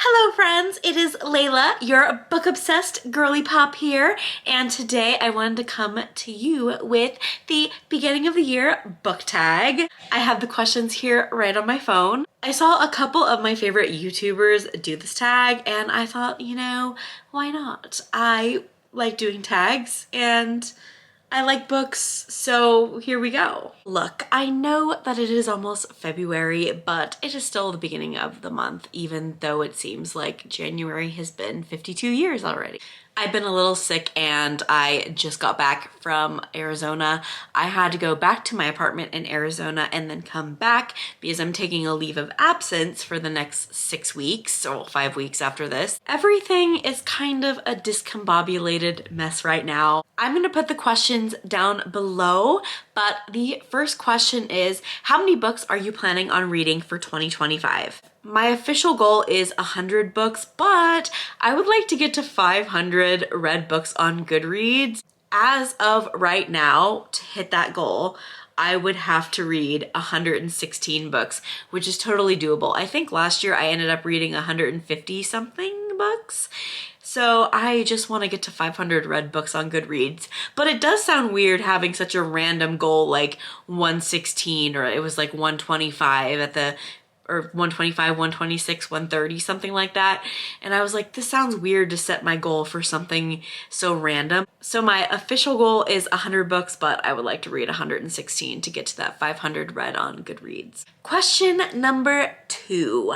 Hello friends, it is Layla, your book obsessed girly pop here, and today I wanted to come to you with the beginning of the year book tag. I have the questions here right on my phone. I saw a couple of my favorite YouTubers do this tag and I thought, why not? I like doing tags and I like books, so here we go. Look, I know that it is almost February, but it is still the beginning of the month, even though it seems like January has been 52 years already. I've been a little sick and I just got back from Arizona. I had to go back to my apartment in Arizona and then come back because I'm taking a leave of absence for the next 6 weeks, or 5 weeks after this. Everything is kind of a discombobulated mess right now. I'm gonna put the questions down below, but the first question is, how many books are you planning on reading for 2025? My official goal is 100 books, but I would like to get to 500 read books on Goodreads. As of right now, to hit that goal, I would have to read 116 books, which is totally doable. I think last year I ended up reading 150 something books. So I just want to get to 500 read books on Goodreads. But it does sound weird having such a random goal like 116, or it was like 125 or 125, 126, 130, something like that. And I was like, this sounds weird to set my goal for something so random. So my official goal is 100 books, but I would like to read 116 to get to that 500 read on Goodreads. Question number 2.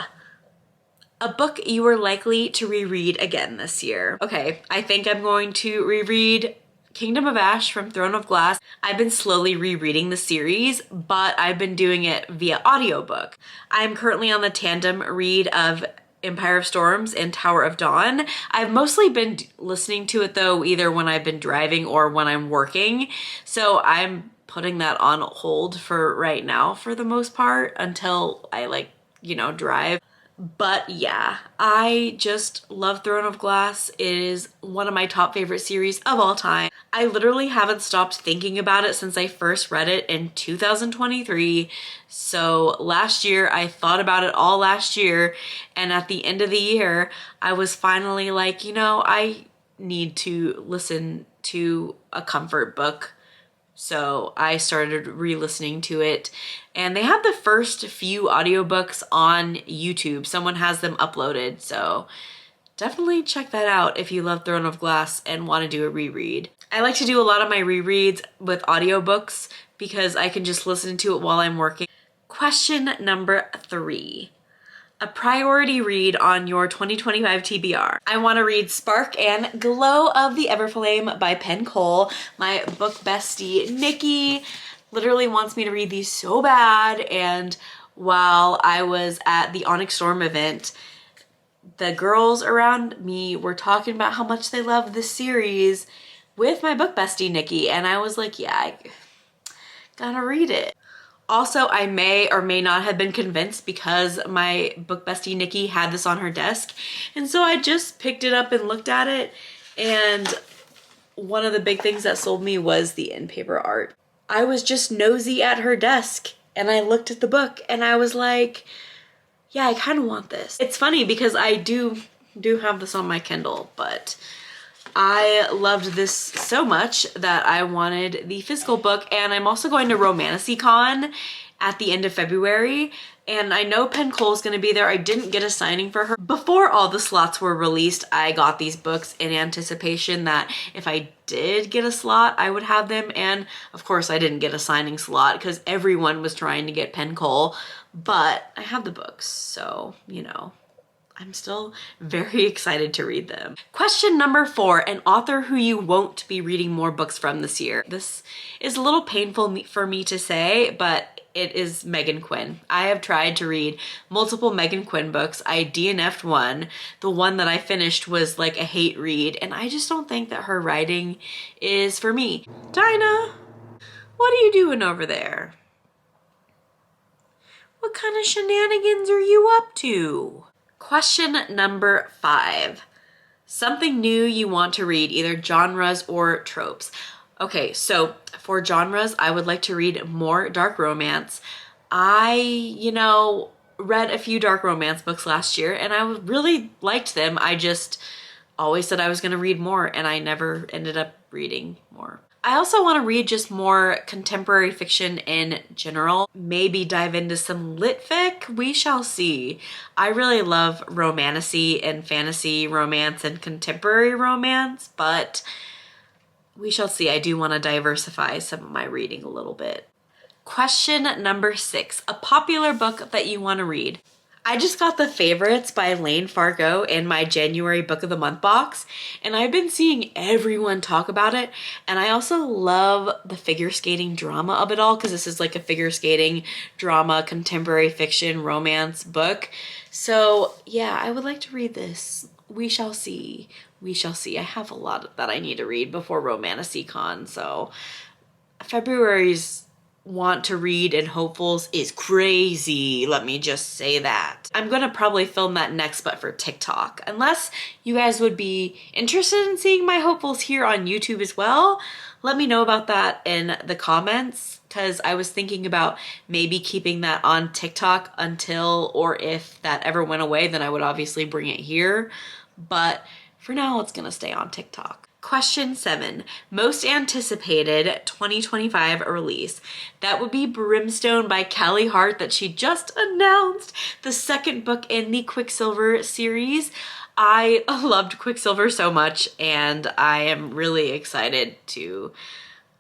A book you are likely to reread again this year. Okay, I think I'm going to reread Kingdom of Ash from Throne of Glass. I've been slowly rereading the series, but I've been doing it via audiobook. I'm currently on the tandem read of Empire of Storms and Tower of Dawn. I've mostly been listening to it though, either when I've been driving or when I'm working. So I'm putting that on hold for right now for the most part until I drive. But yeah, I just love Throne of Glass. It is one of my top favorite series of all time. I literally haven't stopped thinking about it since I first read it in 2023. So last year, I thought about it all last year. And at the end of the year, I was finally like, I need to listen to a comfort book. So I started re-listening to it, and they have the first few audiobooks on YouTube. Someone has them uploaded, so definitely check that out if you love Throne of Glass and want to do a reread. I like to do a lot of my rereads with audiobooks because I can just listen to it while I'm working. Question number 3. A priority read on your 2025 TBR. I want to read Spark and Glow of the Everflame by Penn Cole. My book bestie, Nikki, literally wants me to read these so bad. And while I was at the Onyx Storm event, the girls around me were talking about how much they love this series with my book bestie, Nikki. And I was like, yeah, I gotta read it. Also, I may or may not have been convinced because my book bestie Nikki had this on her desk. And so I just picked it up and looked at it. And one of the big things that sold me was the in-paper art. I was just nosy at her desk and I looked at the book and I was like, yeah, I kind of want this. It's funny because I do have this on my Kindle, but I loved this so much that I wanted the physical book, and I'm also going to Romanticy-Con at the end of February, and I know Penn Cole's gonna be there. I didn't get a signing for her. Before all the slots were released, I got these books in anticipation that if I did get a slot, I would have them, and of course I didn't get a signing slot because everyone was trying to get Penn Cole, but I have the books, so, I'm still very excited to read them. Question number 4, an author who you won't be reading more books from this year. This is a little painful for me to say, but it is Megan Quinn. I have tried to read multiple Megan Quinn books. I DNF'd one. The one that I finished was like a hate read, and I just don't think that her writing is for me. Dinah, what are you doing over there? What kind of shenanigans are you up to? Question number 5. Something new you want to read, either genres or tropes. Okay, so for genres, I would like to read more dark romance. I read a few dark romance books last year and I really liked them. I just always said I was gonna read more and I never ended up reading more. I also want to read just more contemporary fiction in general. Maybe dive into some lit fic. We shall see. I really love romantasy and fantasy romance and contemporary romance, but we shall see. I do want to diversify some of my reading a little bit. Question number 6, a popular book that you want to read. I just got The Favorites by Lane Fargo in my January Book of the Month box, and I've been seeing everyone talk about it, and I also love the figure skating drama of it all because this is like a figure skating drama, contemporary fiction, romance book. So yeah, I would like to read this. We shall see. We shall see. I have a lot that I need to read before Romantasy-Con, so February's want to read and hopefuls is crazy. Let me just say that. I'm gonna probably film that next, but for TikTok. Unless you guys would be interested in seeing my hopefuls here on YouTube as well, let me know about that in the comments, because I was thinking about maybe keeping that on TikTok until, or if that ever went away, then I would obviously bring it here. But for now, it's gonna stay on TikTok. Question 7, most anticipated 2025 release. That would be Brimstone by Callie Hart that she just announced, the second book in the Quicksilver series. I loved Quicksilver so much and I am really excited to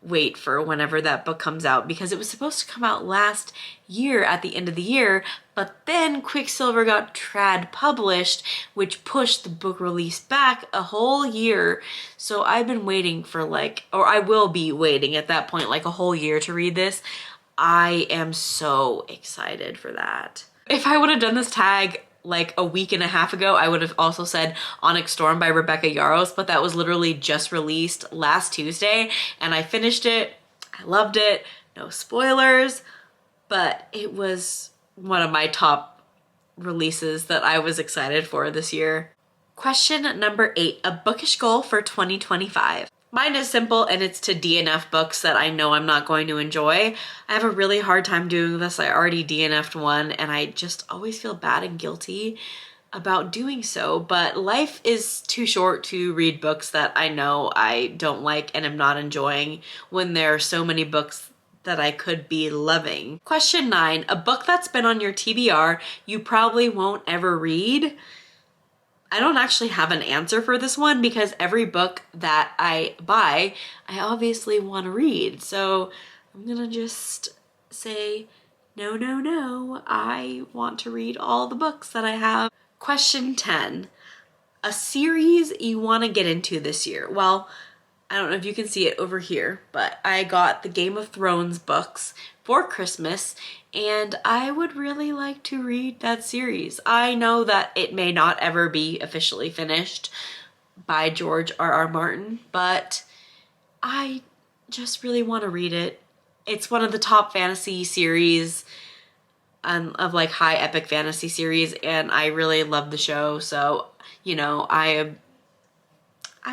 wait for whenever that book comes out because it was supposed to come out last year at the end of the year, but then Quicksilver got trad published, which pushed the book release back a whole year. So I've been waiting for or I will be waiting at that point, like a whole year to read this. I am so excited for that. If I would have done this tag like a week and a half ago, I would have also said Onyx Storm by Rebecca Yarros, but that was literally just released last Tuesday and I finished it. I loved it. No spoilers, but it was one of my top releases that I was excited for this year. Question number 8, a bookish goal for 2025. Mine is simple and it's to DNF books that I know I'm not going to enjoy. I have a really hard time doing this. I already DNF'd one and I just always feel bad and guilty about doing so, but life is too short to read books that I know I don't like and am not enjoying when there are so many books that I could be loving. Question 9, a book that's been on your TBR you probably won't ever read. I don't actually have an answer for this one because every book that I buy, I obviously want to read. So I'm gonna just say, no, no, no. I want to read all the books that I have. Question 10, a series you want to get into this year. Well, I don't know if you can see it over here, but I got the Game of Thrones books for Christmas and I would really like to read that series. I know that it may not ever be officially finished by George R.R. Martin, but I just really want to read it. It's one of the top fantasy series of like high epic fantasy series and I really love the show, so you know, I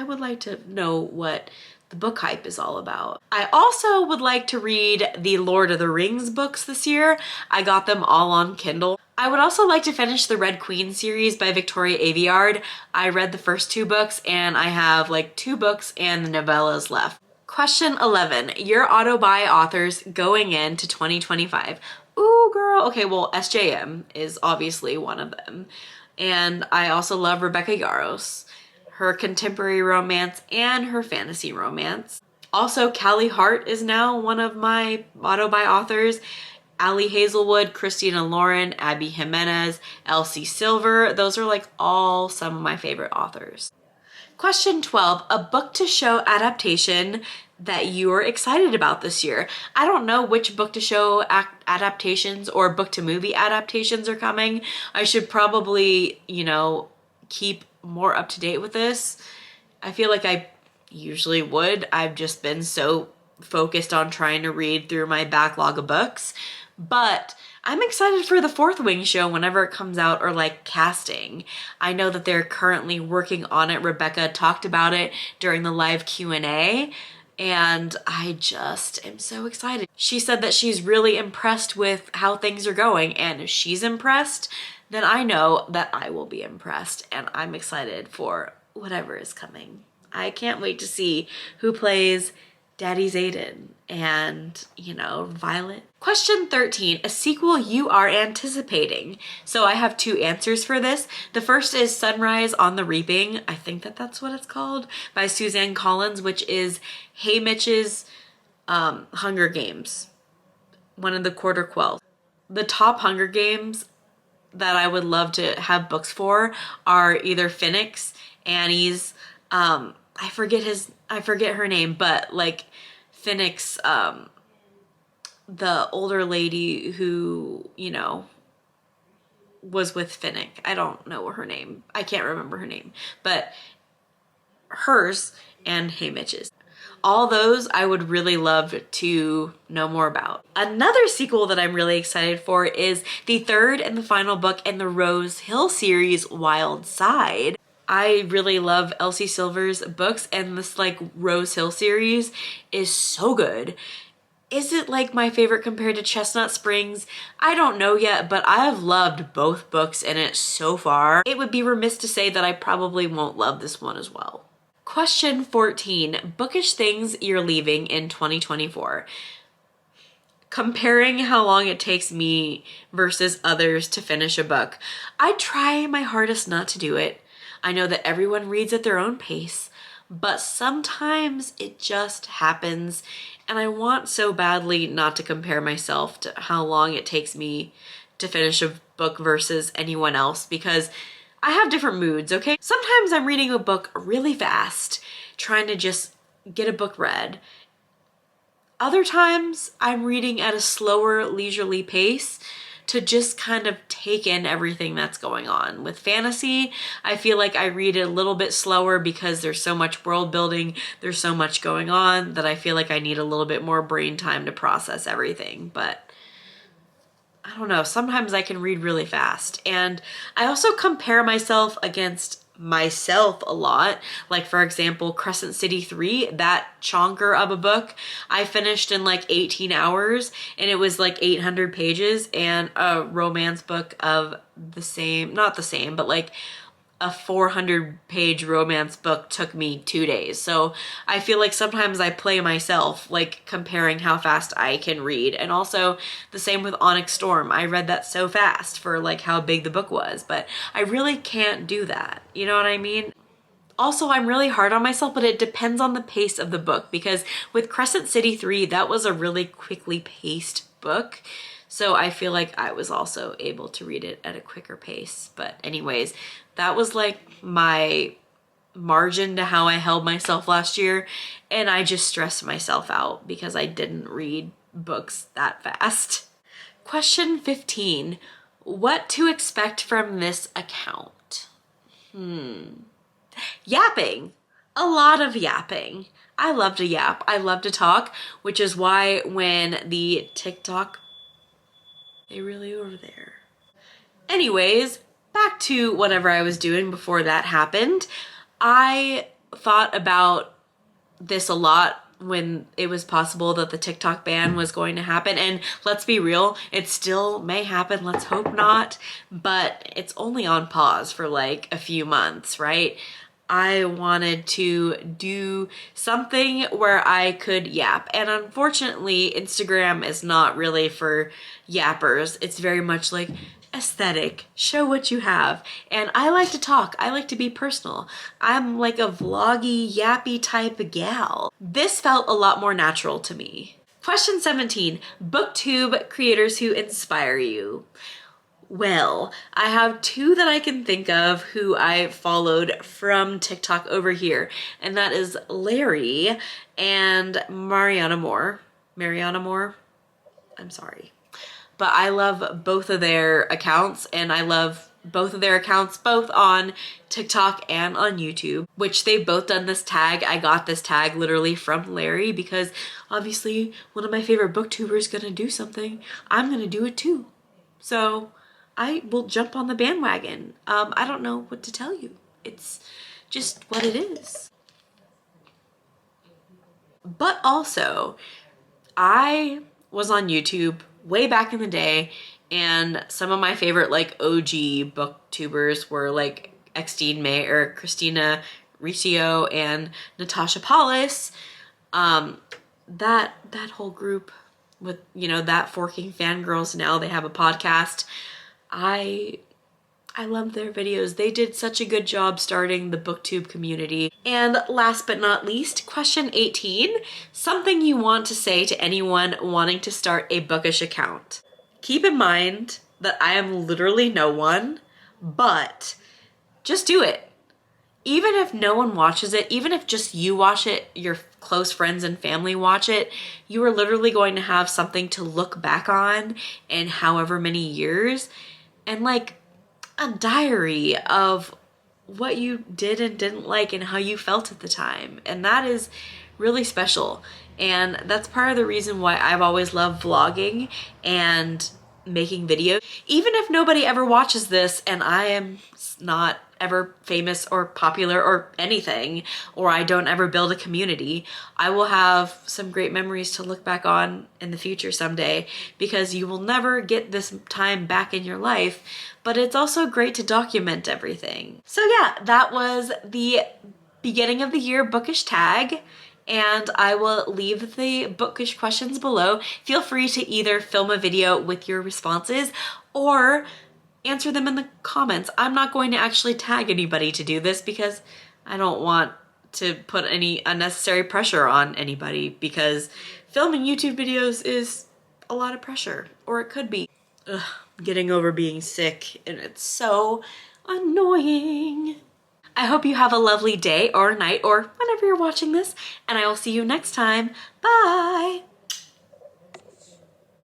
would like to know what the book hype is all about. I also would like to read the Lord of the Rings books this year. I got them all on Kindle. I would also like to finish the Red Queen series by Victoria Aveyard. I read the first 2 books and I have like 2 books and the novellas left. Question 11, your auto-buy authors going into 2025. Ooh, girl. Okay, well, SJM is obviously one of them. And I also love Rebecca Yarros, her contemporary romance and her fantasy romance. Also, Callie Hart is now one of my auto-buy authors. Ali Hazelwood, Christina Lauren, Abby Jimenez, Elsie Silver. Those are like all some of my favorite authors. Question 12, a book to show adaptation that you're excited about this year. I don't know which book to show adaptations or book to movie adaptations are coming. I should probably, you know, keep more up to date with this. I feel like I usually would. I've just been so focused on trying to read through my backlog of books, but I'm excited for the Fourth Wing show whenever it comes out, or like casting. I know that they're currently working on it. Rebecca talked about it during the live Q&A and I just am so excited. She said that she's really impressed with how things are going, and if she's impressed, then I know that I will be impressed, and I'm excited for whatever is coming. I can't wait to see who plays Daddy Zayden and, you know, Violet. Question 13, a sequel you are anticipating. So I have two answers for this. The first is Sunrise on the Reaping. I think that that's what it's called, by Suzanne Collins, which is Haymitch's Hunger Games, one of the Quarter Quells. The top Hunger Games that I would love to have books for are either Phoenix, Annie's, I forget her name, but like Phoenix, the older lady who, you know, was with Finnick. I don't know her name. I can't remember her name, but hers and Haymitch's. All those I would really love to know more about. Another sequel that I'm really excited for is the third and the final book in the Rose Hill series, Wild Side. I really love Elsie Silver's books, and this like Rose Hill series is so good. Is it like my favorite compared to Chestnut Springs? I don't know yet, but I have loved both books in it so far. It would be remiss to say that I probably won't love this one as well. Question 14, bookish things you're leaving in 2024. Comparing how long it takes me versus others to finish a book, I try my hardest not to do it. I know that everyone reads at their own pace, but sometimes it just happens, and I want so badly not to compare myself to how long it takes me to finish a book versus anyone else, because I have different moods, okay? Sometimes I'm reading a book really fast, trying to just get a book read. Other times I'm reading at a slower, leisurely pace to just kind of take in everything that's going on. With fantasy, I feel like I read it a little bit slower because there's so much world building, there's so much going on that I feel like I need a little bit more brain time to process everything. But I don't know, sometimes I can read really fast. And I also compare myself against myself a lot. Like for example, Crescent City 3, that chonker of a book, I finished in like 18 hours, and it was like 800 pages, and a romance book of the same, not the same, but like a 400-page romance book took me 2 days. So I feel like sometimes I play myself, like comparing how fast I can read. And also the same with Onyx Storm. I read that so fast for like how big the book was, but I really can't do that. You know what I mean? Also, I'm really hard on myself, but it depends on the pace of the book, because with Crescent City 3, that was a really quickly paced book. So I feel like I was also able to read it at a quicker pace. But anyways, that was like my margin to how I held myself last year. And I just stressed myself out because I didn't read books that fast. Question 15, what to expect from this account? Yapping. A lot of yapping. I love to yap. I love to talk, which is why when the TikTok, they really over there. Anyways, back to whatever I was doing before that happened. I thought about this a lot when it was possible that the TikTok ban was going to happen, and let's be real, it still may happen, let's hope not, but it's only on pause for like a few months, right? I wanted to do something where I could yap, and unfortunately Instagram is not really for yappers. It's very much like aesthetic, show what you have, and I like to talk, I like to be personal. I'm like a vloggy, yappy type of gal. This felt a lot more natural to me. Question 17, booktube creators who inspire you. Well, I have two that I can think of who I followed from TikTok over here, and that is Larry and Mariana Moore. Mariana Moore? I'm sorry. But I love both of their accounts, and I love both of their accounts both on TikTok and on YouTube, which they've both done this tag. I got this tag literally from Larry because obviously one of my favorite booktubers is gonna do something, I'm gonna do it too. So I will jump on the bandwagon. I don't know what to tell you. It's just what it is. But also, I was on YouTube way back in the day, and some of my favorite like OG booktubers were like Extine May or Christina Riccio and Natasha Paulus. That whole group with, you know, that Forking Fangirls, now they have a podcast. I love their videos. They did such a good job starting the booktube community. And last but not least, question 18, something you want to say to anyone wanting to start a bookish account. Keep in mind that I am literally no one, but just do it. Even if no one watches it, even if just you watch it, your close friends and family watch it, you are literally going to have something to look back on in however many years, and like a diary of what you did and didn't like and how you felt at the time. And that is really special. And that's part of the reason why I've always loved vlogging and making videos. Even if nobody ever watches this and I am not ever famous or popular or anything, or I don't ever build a community, I will have some great memories to look back on in the future someday, because you will never get this time back in your life, but it's also great to document everything. So yeah, that was the beginning of the year bookish tag, and I will leave the bookish questions below. Feel free to either film a video with your responses or answer them in the comments. I'm not going to actually tag anybody to do this because I don't want to put any unnecessary pressure on anybody, because filming YouTube videos is a lot of pressure, or it could be. Ugh, getting over being sick, and it's so annoying. I hope you have a lovely day or night or whenever you're watching this, and I will see you next time. Bye!